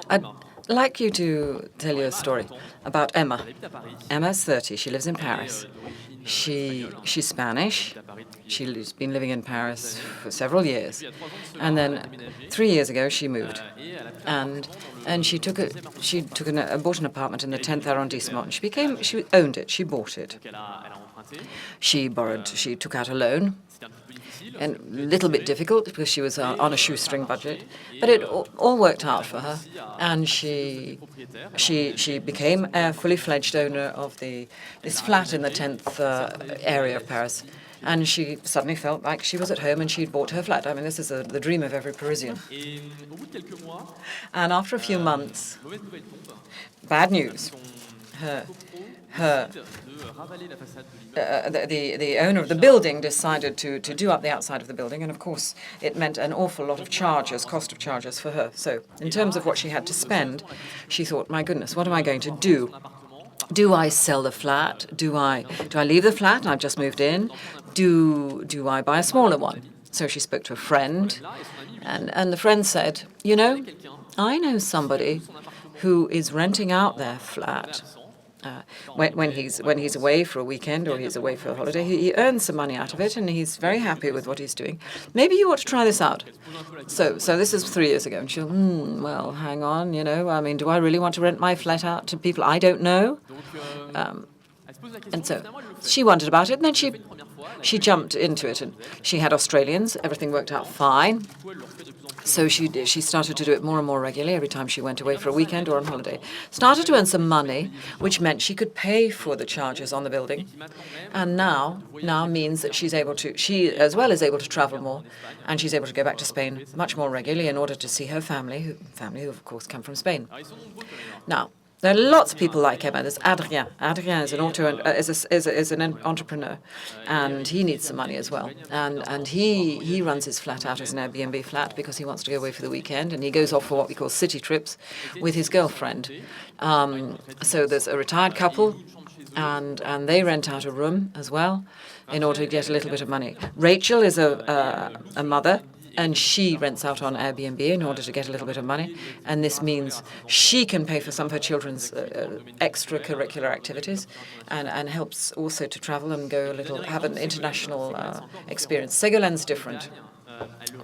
I'd like you to tell you a story about Emma. Emma's 30. She lives in Paris. She's Spanish. She's been living in Paris for several years, and then 3 years ago she moved, and bought an apartment in the 10th arrondissement. And she owned it. She bought it. She took out a loan, and a little bit difficult because she was on a shoestring budget, but it all worked out for her, and she became a fully fledged owner of this flat in the 10th area of Paris. And she suddenly felt like she was at home and she'd bought her flat. I mean, this is the dream of every Parisian. And after a few months, bad news. The owner of the building decided to do up the outside of the building, and of course it meant an awful lot of cost of charges for her. So in terms of what she had to spend, she thought, my goodness, what am I going to do? Do I sell the flat? Do I leave the flat? I've just moved in. Do I buy a smaller one? So she spoke to a friend, and the friend said, I know somebody who is renting out their flat. When he's away for a weekend or he's away for a holiday, he earns some money out of it, and he's very happy with what he's doing. Maybe you ought to try this out. So this is 3 years ago, and she thought, well, hang on, I mean, do I really want to rent my flat out to people I don't know? And so she wondered about it, and then she jumped into it, and she had Australians. Everything worked out fine. So she started to do it more and more regularly every time she went away for a weekend or on holiday. Started to earn some money, which meant she could pay for the charges on the building. And now means that she as well is able to travel more, and she's able to go back to Spain much more regularly in order to see her family who of course come from Spain. Now, there are lots of people like Emma. There's Adrien. Adrien is an entrepreneur, and he needs some money as well. And he runs his flat out as an Airbnb flat because he wants to go away for the weekend, and he goes off for what we call city trips with his girlfriend. So there's a retired couple, and they rent out a room as well in order to get a little bit of money. Rachel is a mother, and she rents out on Airbnb in order to get a little bit of money. And this means she can pay for some of her children's extracurricular activities and helps also to travel and have an international experience. Ségolène's different.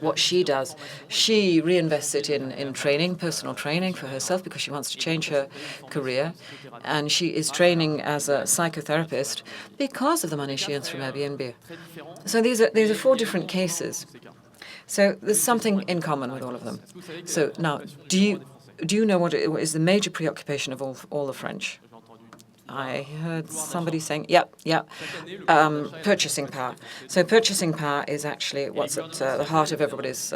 What she does, she reinvests it in training, personal training for herself, because she wants to change her career. And she is training as a psychotherapist because of the money she earns from Airbnb. So these are 4 different cases. So there's something in common with all of them. So now, do you know what is the major preoccupation of all the French? I heard somebody saying, purchasing power. So purchasing power is actually what's at the heart of everybody's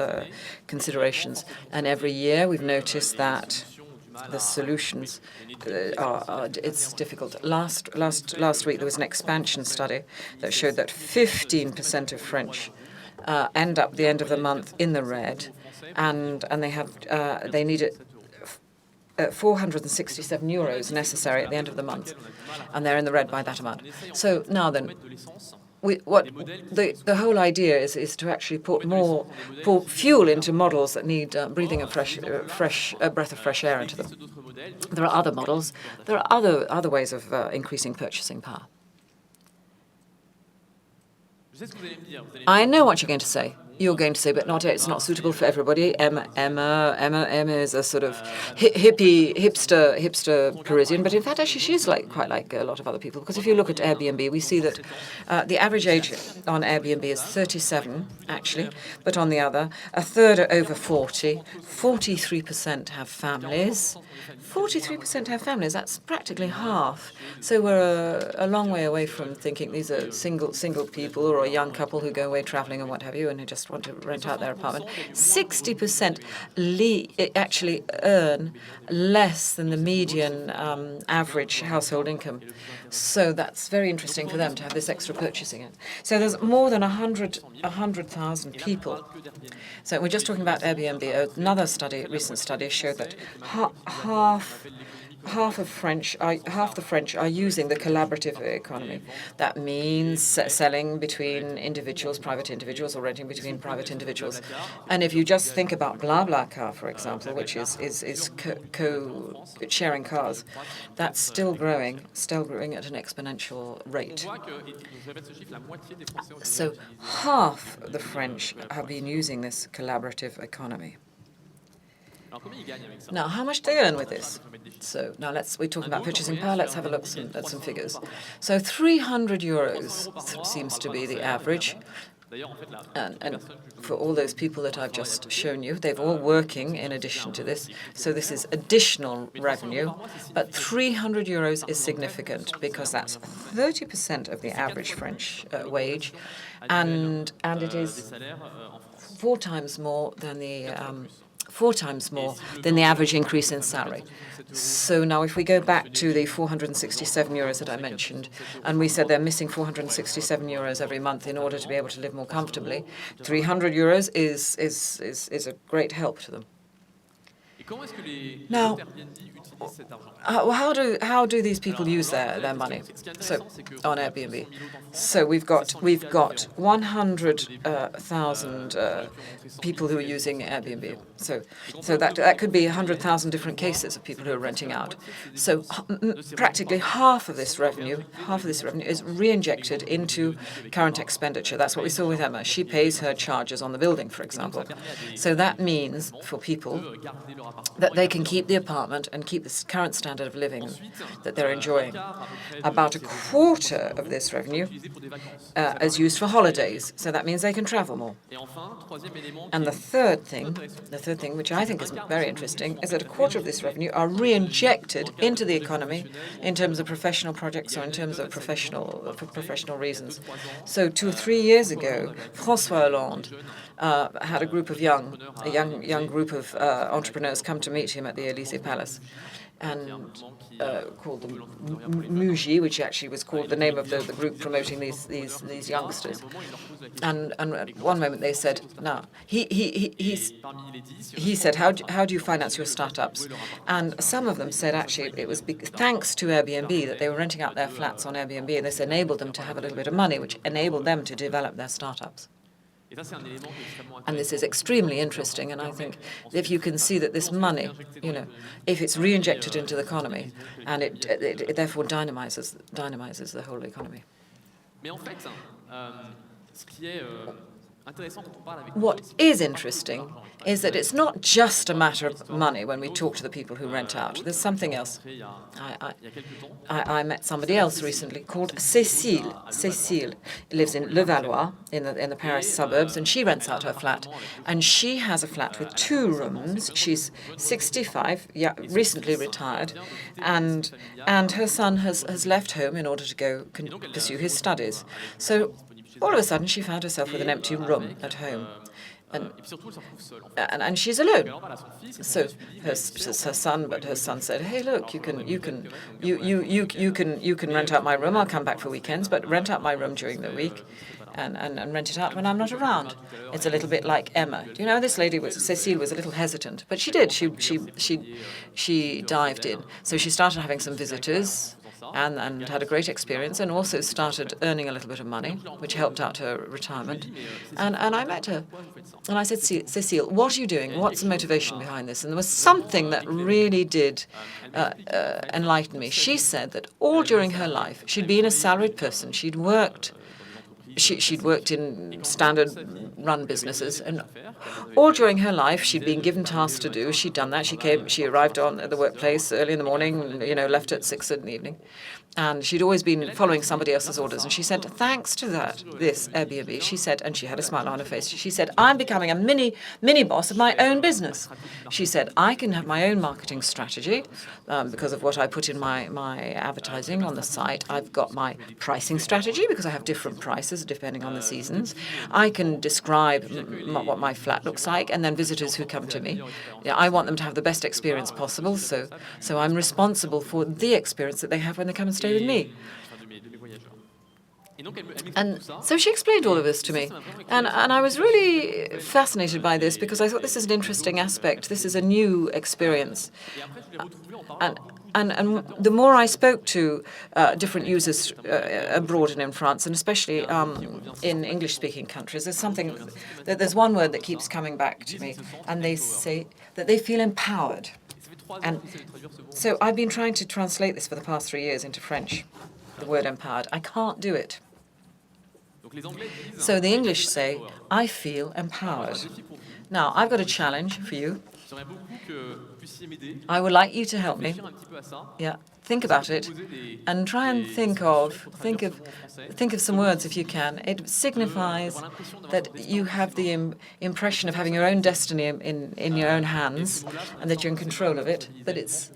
considerations. And every year we've noticed that the solutions it's difficult. Last week there was an expansion study that showed that 15% of French end up the end of the month in the red, and they need 467 euros necessary at the end of the month, and they're in the red by that amount. So now then, the whole idea is to actually pour fuel into models that need breathing a breath of fresh air into them. There are other models. There are other ways of increasing purchasing power. I know what you're going to say. You're going to say, but it's not suitable for everybody. Emma is a sort of hipster Parisian, but in fact, actually, she's quite like a lot of other people. Because if you look at Airbnb, we see that the average age on Airbnb is 37, actually, but on the other, a third are over 40. 43% have families. 43% have families. That's practically half. So we're a long way away from thinking these are single people or a young couple who go away traveling and what have you, and who just want to rent out their apartment. 60% actually earn less than the median average household income. So that's very interesting for them to have this extra purchasing. So there's more than 100,000 people. So we're just talking about Airbnb. Another recent study, showed that half half the French are using the collaborative economy. That means selling between individuals, private individuals, or renting between private individuals. And if you just think about BlaBlaCar, for example, which is co-sharing cars, that's still growing at an exponential rate. So half the French have been using this collaborative economy. Now, how much do they earn with this? So now we're talking about purchasing power. Let's have a look at some figures. So 300 euros seems to be the average. And for all those people that I've just shown you, they're all working in addition to this. So this is additional revenue. But 300 euros is significant because that's 30% of the average French wage. And it is four times more than the average increase in salary. So now if we go back to the 467 euros that I mentioned, and we said they're missing 467 euros every month in order to be able to live more comfortably, 300 euros is a great help to them. Now, how do these people use their money? So on Airbnb, so we've got 100,000 people who are using Airbnb. So that could be 100,000 different cases of people who are renting out. So practically half of this revenue is re-injected into current expenditure. That's what we saw with Emma. She pays her charges on the building, for example. So that means for people that they can keep the apartment and keep the current standard of living that they're enjoying. About a quarter of this revenue is used for holidays, so that means they can travel more. And the third thing, which I think is very interesting, is that a quarter of this revenue are re-injected into the economy in terms of professional projects or in terms of for professional reasons. So 2 or 3 years ago, François Hollande had a young group of entrepreneurs come to meet him at the Élysée Palace, and called them Muji, which actually was called the name of the group promoting these youngsters. And at one moment they said, "No." He said, "How do you finance your startups?" And some of them said actually it was thanks to Airbnb that they were renting out their flats on Airbnb, and this enabled them to have a little bit of money, which enabled them to develop their startups. And this is extremely interesting, and I think if you can see that this money, if it's re-injected into the economy, and it therefore dynamizes the whole economy. What is interesting is that it's not just a matter of money when we talk to the people who rent out. There's something else. I met somebody else recently called Cécile. Cécile lives in Levallois in the Paris suburbs, and she rents out her flat. And she has a flat with 2 rooms. She's 65, recently retired, and her son has left home in order to go pursue his studies. So all of a sudden, she found herself with an empty room at home, and she's alone. So her son said, "Hey, look, you can rent out my room. I'll come back for weekends, but rent out my room during the week, and rent it out when I'm not around." It's a little bit like Emma. This lady Cécile was a little hesitant, but she did. She dived in. So she started having some visitors. And had a great experience, and also started earning a little bit of money, which helped out her retirement. And I met her, and I said, "Cécile, what are you doing? What's the motivation behind this?" And there was something that really did enlighten me. She said that all during her life, she'd been a salaried person. She'd worked in standard run businesses, and all during her life she'd been given tasks to do. She'd done that. She arrived at the workplace early in the morning, left at 6 in the evening. And she'd always been following somebody else's orders. And she said, thanks to this Airbnb, she said, and she had a smile on her face, she said, "I'm becoming a mini boss of my own business." She said, "I can have my own marketing strategy because of what I put in my advertising on the site. I've got my pricing strategy because I have different prices depending on the seasons. I can describe what my flat looks like, and then visitors who come to me, I want them to have the best experience possible. So I'm responsible for the experience that they have when they come and stay with me." And so she explained all of this to me. And I was really fascinated by this because I thought this is an interesting aspect. This is a new experience. And the more I spoke to different users abroad and in France, and especially in English-speaking countries, there's one word that keeps coming back to me, and they say that they feel empowered. And so I've been trying to translate this for the past 3 years into French, the word empowered. I can't do it. So the English say, I feel empowered. Now, I've got a challenge for you. I would like you to help me. Yeah, think about it, and try and think of some words if you can. It signifies that you have the impression of having your own destiny in your own hands, and that you're in control of it. But it's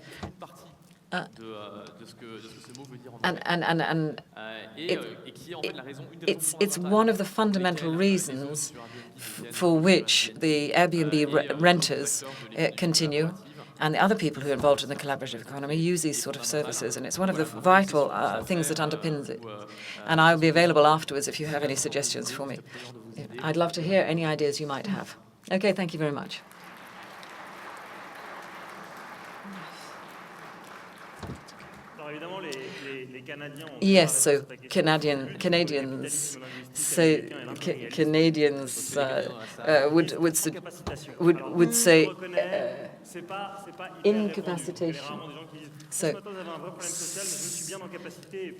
it's one of the fundamental reasons for which the Airbnb renters continue, and the other people who are involved in the collaborative economy use these sort of services, and it's one of the vital things that underpins it. And I'll be available afterwards if you have any suggestions for me. I'd love to hear any ideas you might have. Okay, thank you very much. Yes, so Canadians say would say incapacitation. So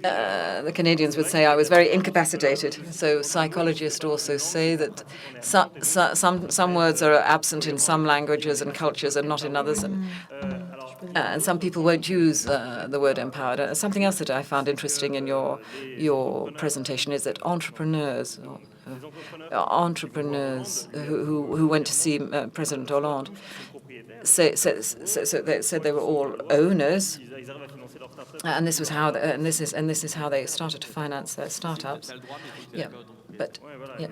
the Canadians would say I was very incapacitated. So psychologists also say that some words are absent in some languages and cultures and not in others, and some people won't use the word empowered. Something else that I found interesting in your presentation is that entrepreneurs who went to see President Hollande said they were all owners, and this is how they started to finance their startups. Yeah, but yeah.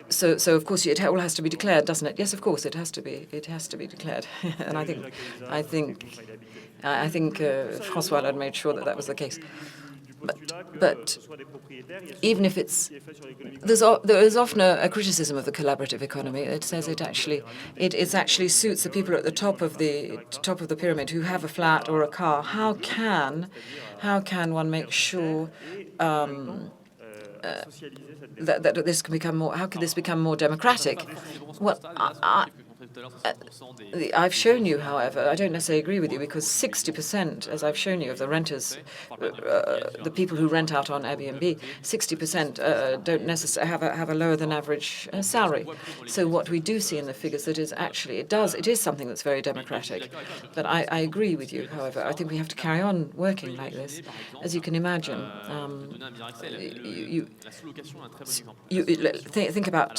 So of course it all has to be declared, doesn't it? Yes, of course it has to be. It has to be declared, and I think François had made sure that was the case. But even if there is often a criticism of the collaborative economy. It says it actually suits the people at the top of the pyramid who have a flat or a car. How can one make sure that this can become more? How could this become more democratic? Well, I've shown you, however, I don't necessarily agree with you, because 60%, as I've shown you, of the renters, the people who rent out on Airbnb, 60% don't necessarily have a lower than average salary. So what we do see in the figures that is actually it is something that's very democratic. But I agree with you, however. I think we have to carry on working like this. As you can imagine, you think about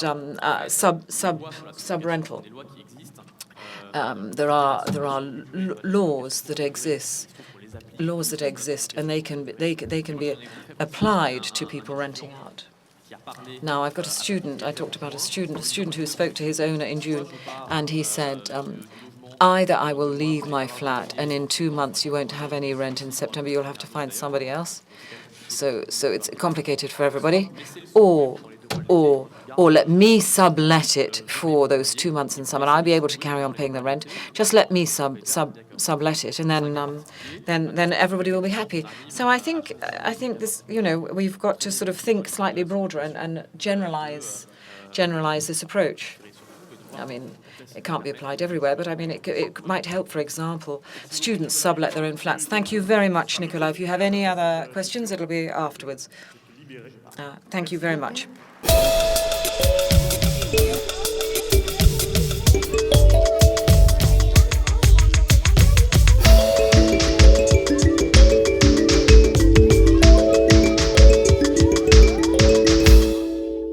sub rental. There are laws that exist, and they can be applied to people renting out. Now, I've got a student. I talked about a student who spoke to his owner in June, and he said, either I will leave my flat, and in 2 months you won't have any rent. In September you'll have to find somebody else. So it's complicated for everybody, or let me sublet it for those 2 months in summer, and I'll be able to carry on paying the rent. Just let me sublet it, and then everybody will be happy. So I think this, we've got to sort of think slightly broader and generalize this approach. I mean, it can't be applied everywhere, but I mean, it might help. For example, students sublet their own flats. Thank you very much, Nicolas. If you have any other questions, it'll be afterwards. Thank you very much.